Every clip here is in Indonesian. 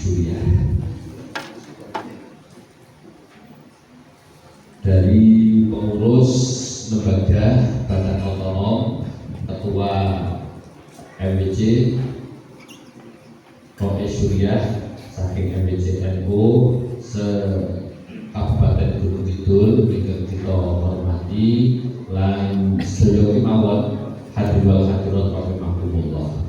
Syuriah. Dari pengurus lembaga badan otonom, ketua MWC Roe Syuriah saking MWC NU se-Kabupaten Gunung Kidul ingkang kita hormati lan sedaya kemawon hadirin wal hadirat rahimakumullah.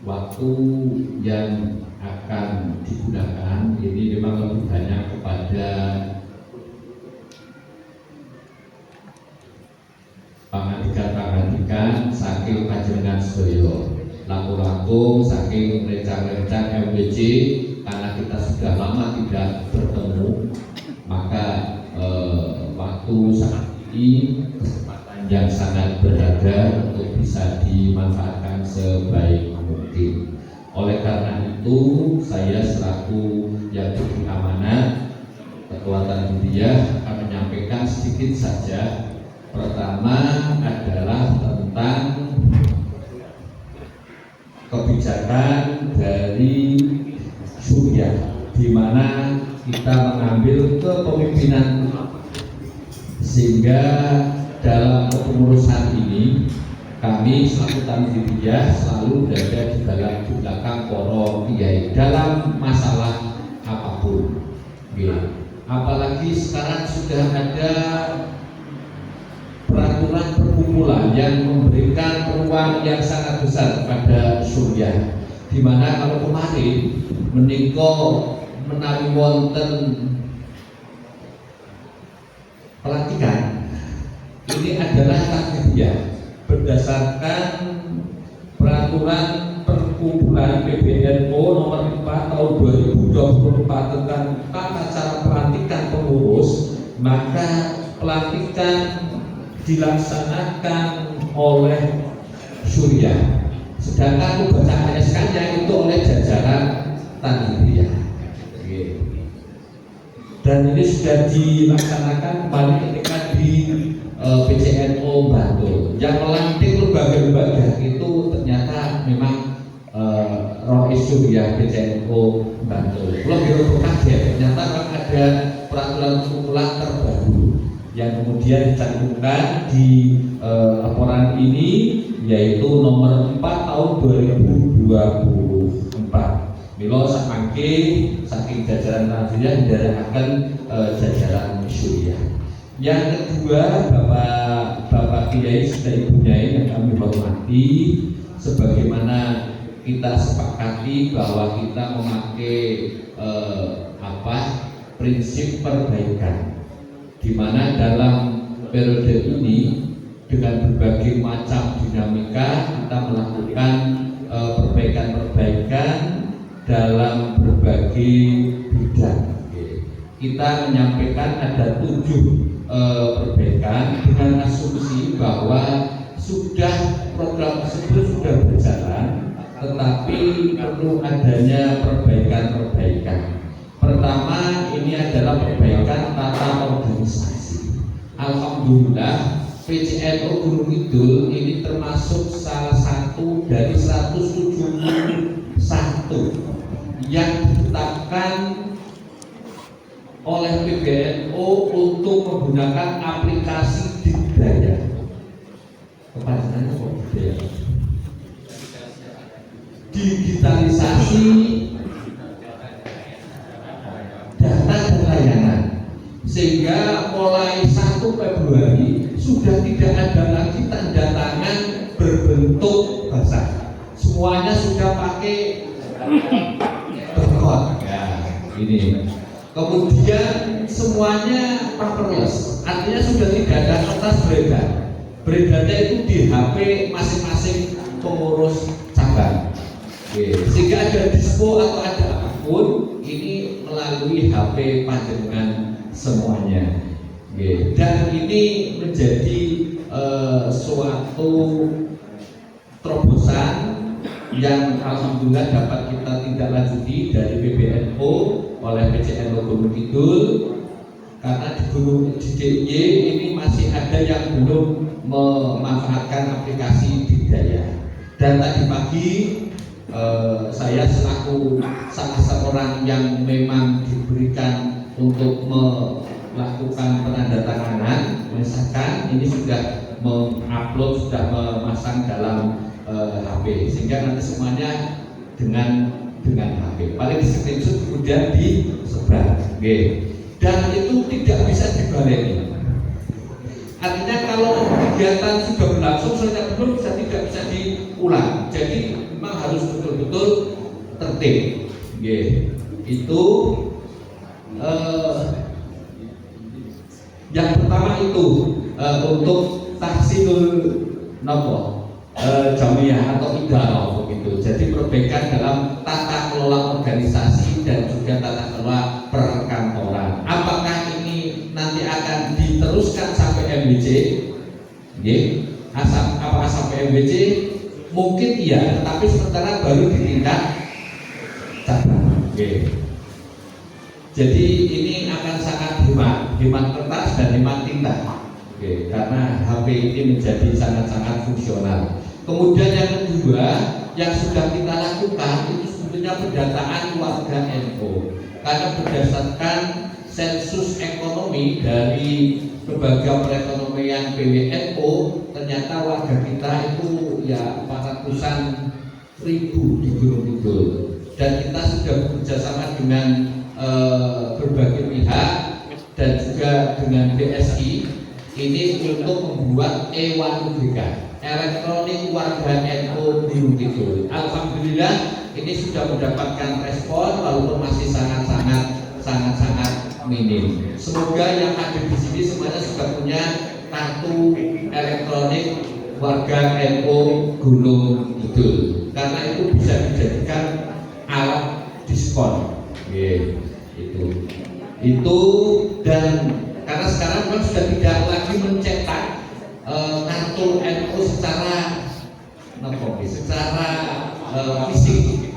Waktu yang akan digunakan ini memang lebih banyak kepada pangandikan saking panjenengan sedaya, langkung-langkung saking rencang-rencang MWC, karena kita sudah lama tidak bertemu, maka waktu saat ini kesempatan yang sangat berharga untuk bisa dimanfaatkan sebaik mungkin. Oleh karena itu, saya selaku yang diberi amanat Ketua Tanziliyah akan menyampaikan sedikit saja. Pertama adalah tentang kebijakan dari Syuriah, di mana kita mengambil kepemimpinan sehingga dalam kepengurusan ini kami selaku Tanziliyah selalu berada di belakang para kiai dalam masalah apapun. Apalagi sekarang sudah ada peraturan perkumpulan yang memberikan peluang yang sangat besar kepada Syuriah, di mana kalau kemarin menika menawi wonten pelantikan, ini adalah Tanziliyah berdasarkan peraturan perkumpulan PBNU nomor 4 tahun 2024 tentang tata cara pelantikan pengurus, maka pelantikan dilaksanakan oleh Syuriah, sedangkan pembacaan SK-nya itu oleh jajaran Tanziliyah. Dan ini sudah dilaksanakan kembali ketika di PCNO Bantul. Yang melantik lembaga-lembaga itu ternyata memang Roe Syuriah PCNO Bantul. Kalau biro kaget, ternyata ada peraturan kumpulan terbaru yang kemudian dicantumkan di laporan ini, yaitu nomor 4 tahun 2024. Milo samangke saking jajaran Tanziliyah akan jajaran Syuriah. Yang kedua, Bapak Kiai serta Ibu Nyai yang kami hormati, sebagaimana kita sepakati bahwa kita memakai prinsip perbaikan, di mana dalam periode ini dengan berbagai macam dinamika kita melakukan perbaikan-perbaikan dalam berbagai bidang. Kita menyampaikan ada 7 perbaikan dengan asumsi bahwa program tersebut sudah berjalan, tetapi perlu adanya perbaikan-perbaikan. Pertama, ini adalah perbaikan tata organisasi. Alhamdulillah, PCNO Gunung Kidul ini termasuk salah satu dari 171 yang ditetapkan oleh PBNU untuk menggunakan aplikasi Digdaya. Kepanjangannya kok Digdaya? Digitalisasi data dan layanan, sehingga mulai 1 Februari sudah tidak ada lagi tanda tangan berbentuk basah. Semuanya sudah pakai barcode. Ya, ini. Kemudian semuanya paperless, artinya sudah tidak ada kertas beredar. Beredarnya itu di HP masing-masing pengurus cabang. Sehingga ada dispo atau ada apapun, ini melalui HP panjenengan semuanya. Dan ini menjadi suatu terobosan yang alhamdulillah dapat kita tindak lanjuti dari PBNU oleh PCNO Gunung Kidul, karena di DIY ini masih ada yang belum memanfaatkan aplikasi Digdaya. Dan tadi pagi saya selaku salah seorang yang memang diberikan untuk melakukan penandatanganan, misalkan ini sudah mengupload, sudah memasang dalam HP, sehingga nanti semuanya dengan HP. Paling di screenshot kemudian disebar, dan itu tidak bisa dibaleni. Artinya kalau kegiatan sudah berlangsung, saya belum tidak bisa diulang. Jadi memang harus betul-betul tertib. Itu yang pertama itu untuk tahsinul jamiah atau idarah begitu. Jadi perbaikan dalam tata kelola organisasi dan juga tata kelola perkantoran. Apakah ini nanti akan diteruskan sampai MBC? Apakah sampai MBC? Mungkin iya, tapi sementara baru di tingkat cabang. Jadi ini akan sangat hemat kertas dan hemat tinta. Karena HP ini menjadi sangat-sangat fungsional. Kemudian yang kedua yang sudah kita lakukan itu sebetulnya pendataan warga NU. Karena berdasarkan sensus ekonomi dari Lembaga Perekonomian PWNU, ternyata warga kita itu ya 400-an ribu di Gunung Kidul. Dan kita sudah bekerja sama dengan berbagai pihak dan juga dengan BSI ini untuk membuat E1UGK, elektronik warga NU Gunung Kidul. Alhamdulillah ini sudah mendapatkan respon walaupun masih sangat-sangat minim. Semoga yang ada di sini semuanya sudah punya kartu elektronik warga NU Gunung Kidul, karena itu bisa dijadikan alat diskon. Itu dan karena sekarang kan sudah tidak lagi mencetak kartu NU secara fisik.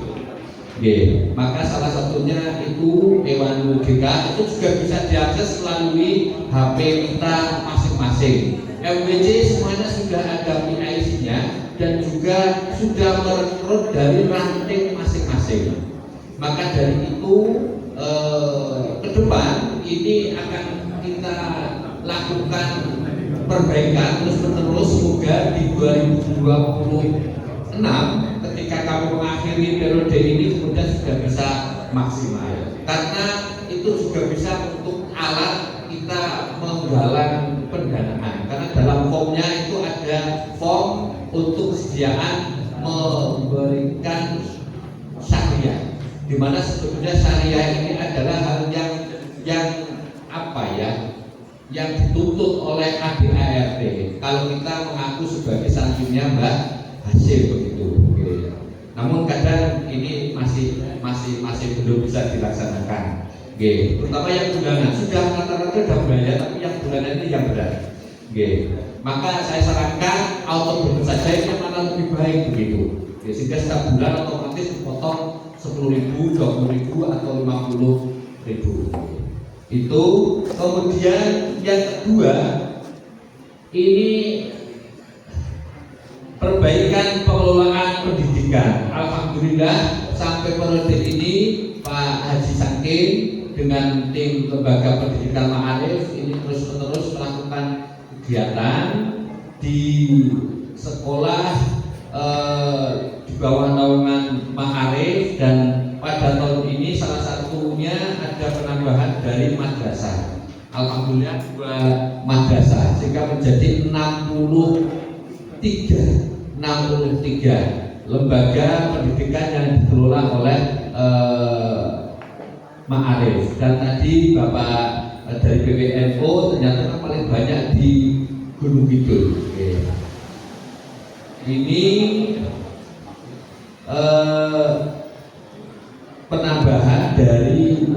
Maka salah satunya itu E1UGK itu juga bisa diakses melalui HP kita masing-masing. MWC semuanya sudah ada PIC-nya dan juga sudah merekrut dari ranting masing-masing. Maka dari itu ke depan ini akan kita lakukan perbaikan terus-menerus. Semoga di 2026 ketika kami mengakhiri periode ini kemudian sudah bisa maksimal, karena itu juga bisa untuk alat kita menggalang pendanaan, karena dalam formnya itu ada form untuk kesediaan memberikan syariah, di mana sebetulnya syariah ini adalah hal yang dituntut oleh ADART. Kalau kita mengaku sebagai santrinya Mbak Hasil begitu. Namun kadang ini masih belum bisa dilaksanakan. Terutama yang bulanan sudah rata-rata sudah bayar, tapi yang bulanan ini yang berat. Maka saya sarankan auto debit saja itu mana lebih baik begitu. Sehingga setiap bulan otomatis dipotong 10.000, 20.000 atau 50.000. Itu. Kemudian yang kedua ini perbaikan pengelolaan pendidikan. Alhamdulillah sampai periode ini Pak Haji Sangkin dengan tim Lembaga Pendidikan Ma'arif ini terus-menerus melakukan kegiatan di sekolah di bawah naungan Ma'arif, dan pada tahun ini salah satunya ada penambahan dari madrasah. Alhamdulillah 2 madrasah sehingga menjadi 63 lembaga pendidikan yang dikelola oleh Ma'arif. Dan tadi Bapak dari PWNU ternyata kan paling banyak di Gunung Kidul. Ini penambahan dari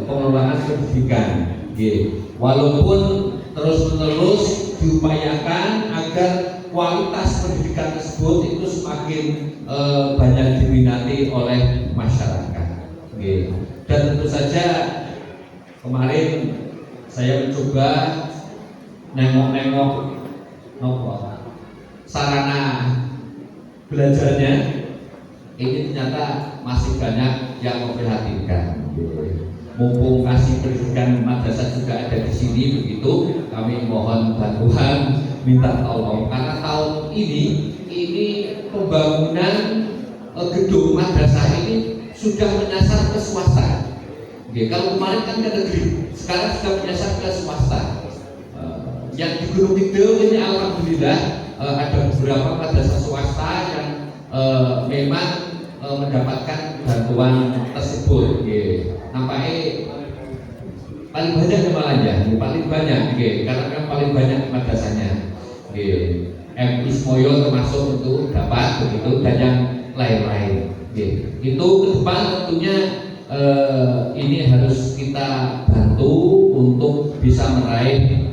pengelolaan pendidikan. Walaupun terus-menerus diupayakan agar kualitas pendidikan tersebut itu semakin banyak diminati oleh masyarakat. Dan tentu saja kemarin saya mencoba nengok-nengok sarana belajarnya. ini ternyata masih banyak yang memprihatinkan. Mumpung kasih pendidikan madrasah juga ada di sini, begitu kami mohon bantuan, minta tolong karena tahun ini pembangunan gedung madrasah ini sudah menyasar ke swasta. Kalau kemarin kan ke negeri, sekarang sudah menyasar ke swasta. Yang di Gunung Kidul ini alhamdulillah ada beberapa madrasah swasta yang memang mendapatkan bantuan tersebut. Nampaknya paling banyak malah paling banyak, karena kan paling banyak madrasahnya. MI Semoyo termasuk itu dapat begitu, dan yang lain-lain. Itu ke depan tentunya ini harus kita bantu untuk bisa meraih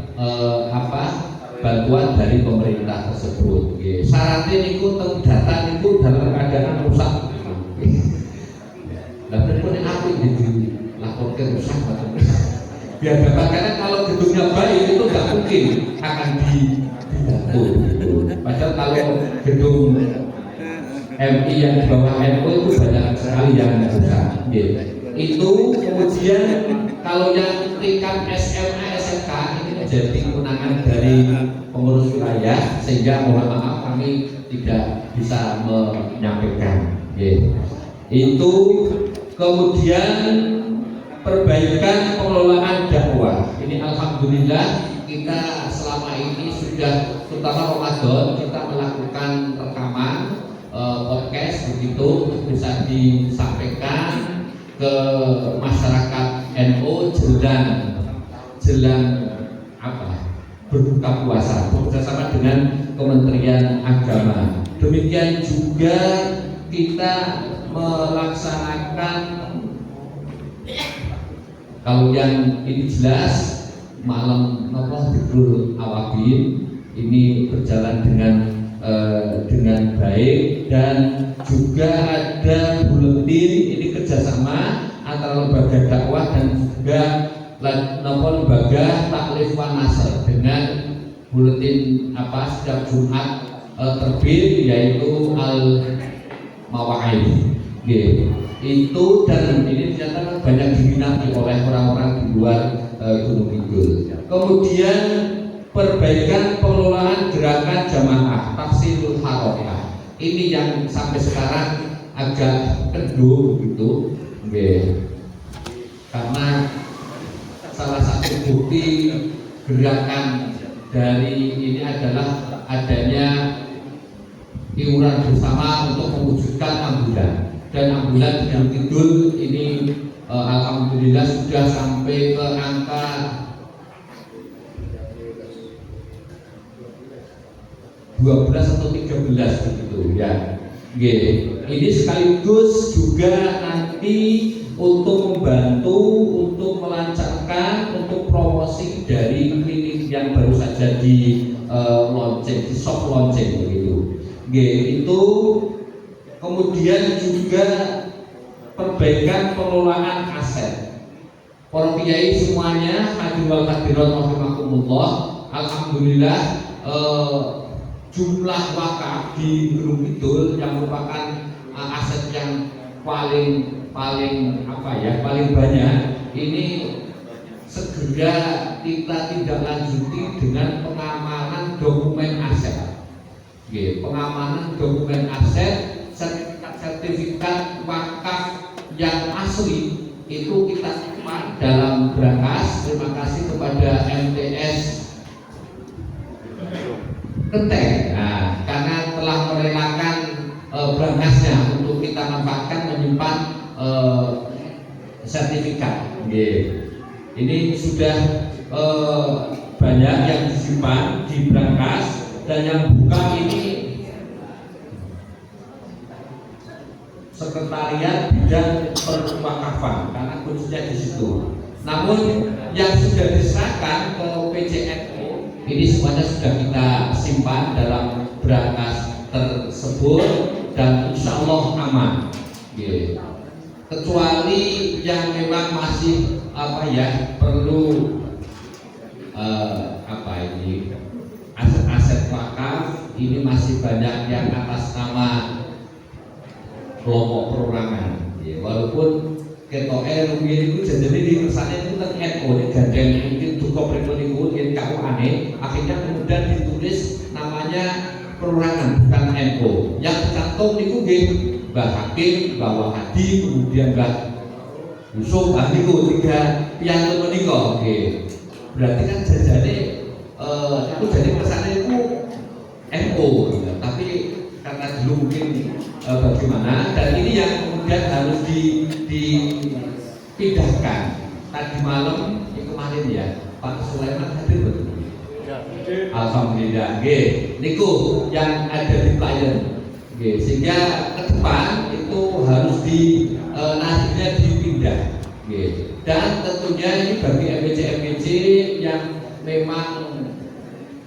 bantuan dari pemerintah tersebut. Syaratnya itu data itu dalam keadaan rusak. Lalu pun aku jadi laporkan rusak atau biar dapat, karena kalau gedungnya baik itu nggak mungkin akan dibantu. Padahal kalau gedung MI yang di bawah NU itu banyak sekali yang rusak. Itu kemudian kalau yang tingkat SMA SMK ini menjadi kewenangan dari pengurus wilayah, sehingga mohon maaf kami tidak bisa menyampaikan. Itu kemudian perbaikan pengelolaan dakwah. Ini alhamdulillah kita selama ini sudah, terutama Ramadan, kita melakukan rekaman podcast begitu bisa disampaikan ke masyarakat NU jelang berbuka puasa bekerjasama dengan Kementerian Agama. Demikian juga kita melaksanakan, kalau yang ini jelas malam Dhikrul Awabin ini berjalan dengan baik, dan juga ada buletin ini kerjasama antara lembaga dakwah dan juga lembaga taklif wan nasr dengan buletin setiap Jumat terbit, yaitu Al Mawa'id. Itu, dan ini ternyata banyak diminati oleh orang-orang di luar Gunung Kidul. Kemudian perbaikan pengelolaan gerakan jamaah Tafsirul Harokah. Ini yang sampai sekarang agak kendor gitu, karena salah satu bukti gerakan dari ini adalah adanya iuran bersama untuk mewujudkan ambulan, dan ambulan di Gunung Kidul ini alhamdulillah sudah sampai ke angka 12 atau 13 begitu ya. Ini sekaligus juga nanti untuk membantu untuk melancarkan untuk promosi dari klinik yang baru saja di launching, di soft launching begitu. Itu kemudian juga perbaikan pengelolaan aset. Para kiai semuanya, hadirin wal hadirat rahimakumullah, alhamdulillah jumlah wakaf di Gunung Kidul yang merupakan aset yang paling banyak ini segera kita tindak lanjuti dengan pengamanan dokumen aset. Pengamanan dokumen aset, sertifikat wakaf yang asli itu kita simpan dalam berangkas. Terima kasih kepada MTS Kenteng, karena telah merelakan berangkasnya untuk kita manfaatkan menyimpan sertifikat. Ini sudah banyak yang disimpan di berangkas, dan yang buka ini sekretariat bidang perwakafan karena kuncinya di situ. Namun yang sudah diserahkan ke PJNU ini semuanya sudah kita simpan dalam berangkas tersebut, dan insya Allah aman. Kecuali yang memang masih perlu aset-aset wakaf ini masih banyak yang atas nama kelompok perorangan. Ya, walaupun ketoknya rupiah itu jadi di kesannya itu kan NO gandeng mungkin duka pribadi itu yang kamu aneh, akhirnya kemudian ditulis namanya perorangan bukan NO. Yang tercantum itu Mbah Hakim, Mbah Wahadi, kemudian Mbah Yusuf, itu tiga piantun menikah. Berarti kan jajane itu jadi kesannya itu NO, tapi karena dulu mungkin bagaimana, dan ini yang kemudian harus dipindahkan. Tadi malam kemarin ya Pak Sulaiman hadir betul. Ya. Alhamdulillah. Niku yang ada di klien. Sehingga ke depan itu harus nantinya dipindah. Dan tentunya ini bagi MPC yang memang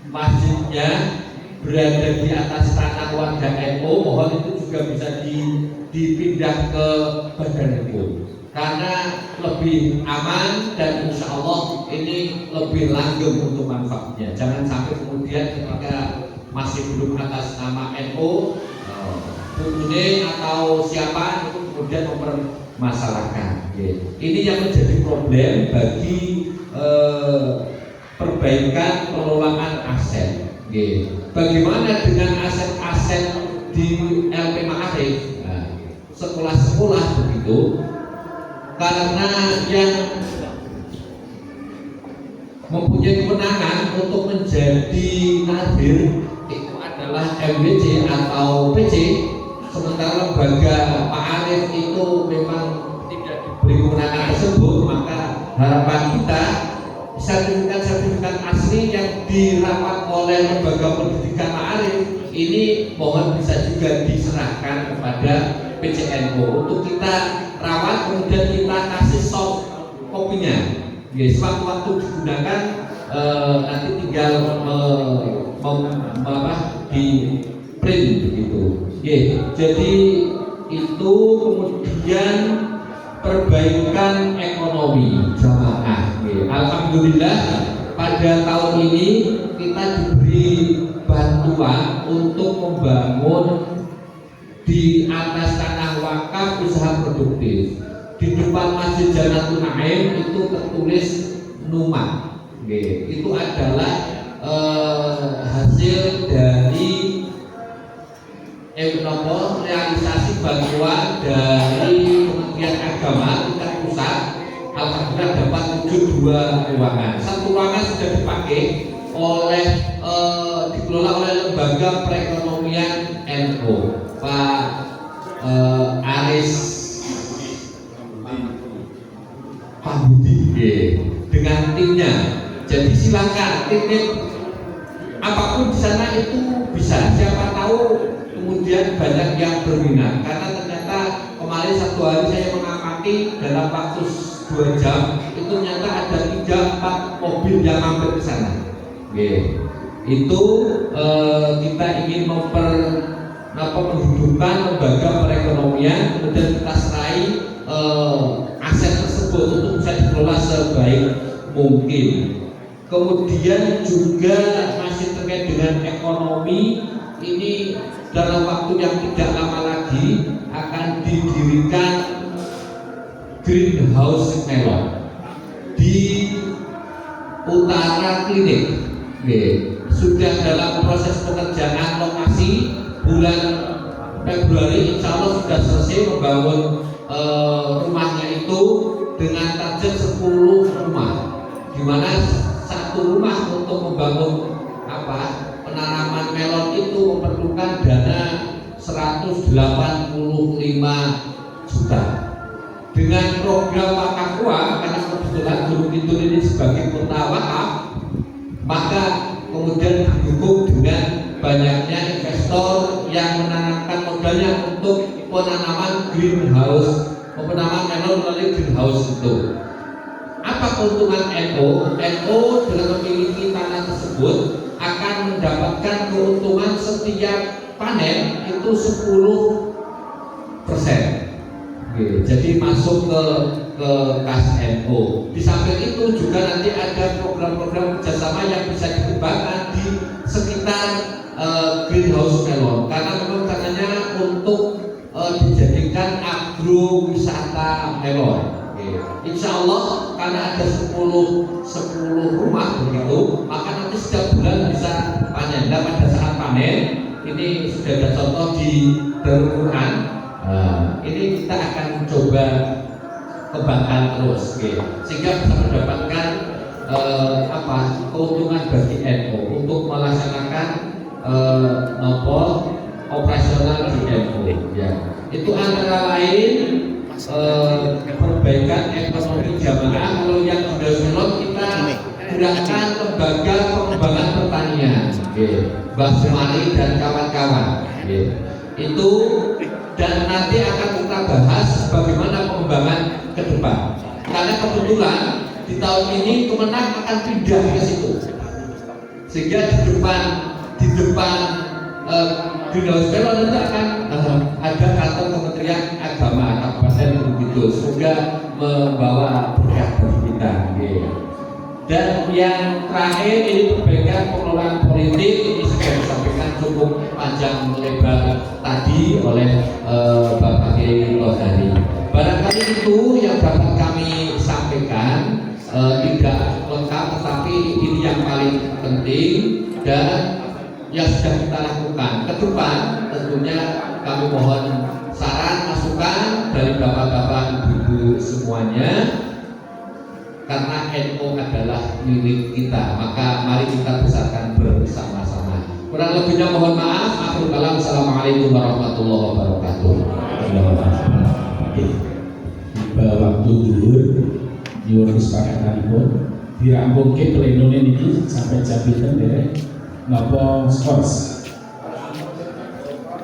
masjidnya berada di atas tanah warga NU, mohon itu juga bisa dipindah ke badan hukum karena lebih aman dan insya Allah ini lebih langgeng untuk manfaatnya. Jangan sampai kemudian ketika masih belum atas nama NU, Bune atau siapa itu kemudian mempermasalahkan. Ini yang menjadi problem bagi perbaikan pengelolaan aset. Bagaimana dengan aset-aset di LP Ma'arif? Sekolah-sekolah begitu, karena yang mempunyai kewenangan untuk menjadi nadir itu adalah MWC atau PC, sementara lembaga Ma'arif itu memang tidak diberi kewenangan tersebut. Maka harapan kita sertifikat-sertifikat asli yang dirawat oleh lembaga pendidikan Ma'arif ini mohon bisa juga diserahkan kepada PCNO untuk kita rawat, kemudian kita kasih soft kopinya. Sewaktu-waktu digunakan nanti tinggal di print begitu. Jadi itu kemudian perbaikan ekonomi jamaah. Alhamdulillah pada tahun ini kita diberi bantuan untuk membangun di atas tanah wakaf usaha produktif. Di depan Masjid Jannatul Naim itu tertulis Numa. Itu adalah hasil dari realisasi bantuan dari Kementerian Agama tingkat pusat. Alhamdulillah dapat wujud 2 ruangan. Satu ruangan sudah dipakai oleh dikelola oleh Lembaga Perekonomian NU, Pak Aris Pambudi dengan timnya. Jadi silakan titip apapun di sana itu bisa. Siapa tahu kemudian banyak yang berminat, karena ternyata kemarin satu hari saya mengamati dalam waktu 2 jam itu ternyata ada 3-4 mobil yang mampir ke sana. Itu kita ingin menghidupkan lembaga perekonomian, kemudian kita serai aset tersebut untuk bisa dikelola sebaik mungkin. Kemudian juga masih terkait dengan ekonomi, ini dalam waktu yang tidak lama lagi akan didirikan greenhouse melon di utara klinik. Sudah dalam proses pekerjaan lokasi, bulan Februari insya Allah sudah selesai membangun rumahnya itu dengan target 10 rumah, di mana satu rumah untuk membangun penanaman melon itu memerlukan dana 185 juta. Dengan program wakaf uang, karena kebetulan Gunung Kidul ini sebagai kota wakaf, maka kemudian didukung dengan banyaknya investor yang menanamkan modalnya untuk penanaman greenhouse, penanaman melon melalui greenhouse itu. Apa keuntungan NU? NU dengan memiliki tanah tersebut akan mendapatkan keuntungan setiap panen itu 10%. Jadi masuk ke kas NU. Di samping itu juga nanti ada program-program kerjasama yang bisa dikembangkan di sekitar greenhouse melon, karena memang katanya untuk dijadikan dijadikan agrowisata Meloy. Insya Allah karena ada 10 rumah begitu, maka nanti setiap bulan bisa panen. Dan pada saat panen ini sudah ada contoh di Darul Quran. Ini kita akan coba kembangkan terus, sehingga bisa mendapatkan keuntungan bagi NU untuk melaksanakan operasional di NU. Ya. Itu antara lain perbaikan ekonomi jamaah. Kalau yang sudah selot kita gunakan lembaga pengembangan pertanian, Mbak Sumari dan kawan-kawan. Itu dan nanti akan kita bahas bagaimana pengembangan ke depan. Karena kebetulan di tahun ini Kemenang akan pindah ke situ, sehingga di depan Greenhouse Melon itu akan ada kantor Kementerian Agama Kabupaten begitu. Semoga membawa berkah bagi kita. Dan yang terakhir ini perbaikan pengelolaan politik, ini sudah disampaikan cukup panjang lebar tadi oleh Bapak Kiai Qadari. Barangkali itu yang dapat kami sampaikan, tidak lengkap, tetapi ini yang paling penting dan yang sudah kita lakukan. Ke depan tentunya kami mohon saran masukan dari bapak-bapak ibu semuanya, karena NU adalah milik kita, maka mari kita besarkan bersama-sama. Kurang lebihnya mohon maaf. Akhirul kalam. Assalamualaikum warahmatullahi wabarakatuh. Tiba waktu dulu nyuwun kesepakatanipun dirampungke pleno niki sampai jam pinten napa skors.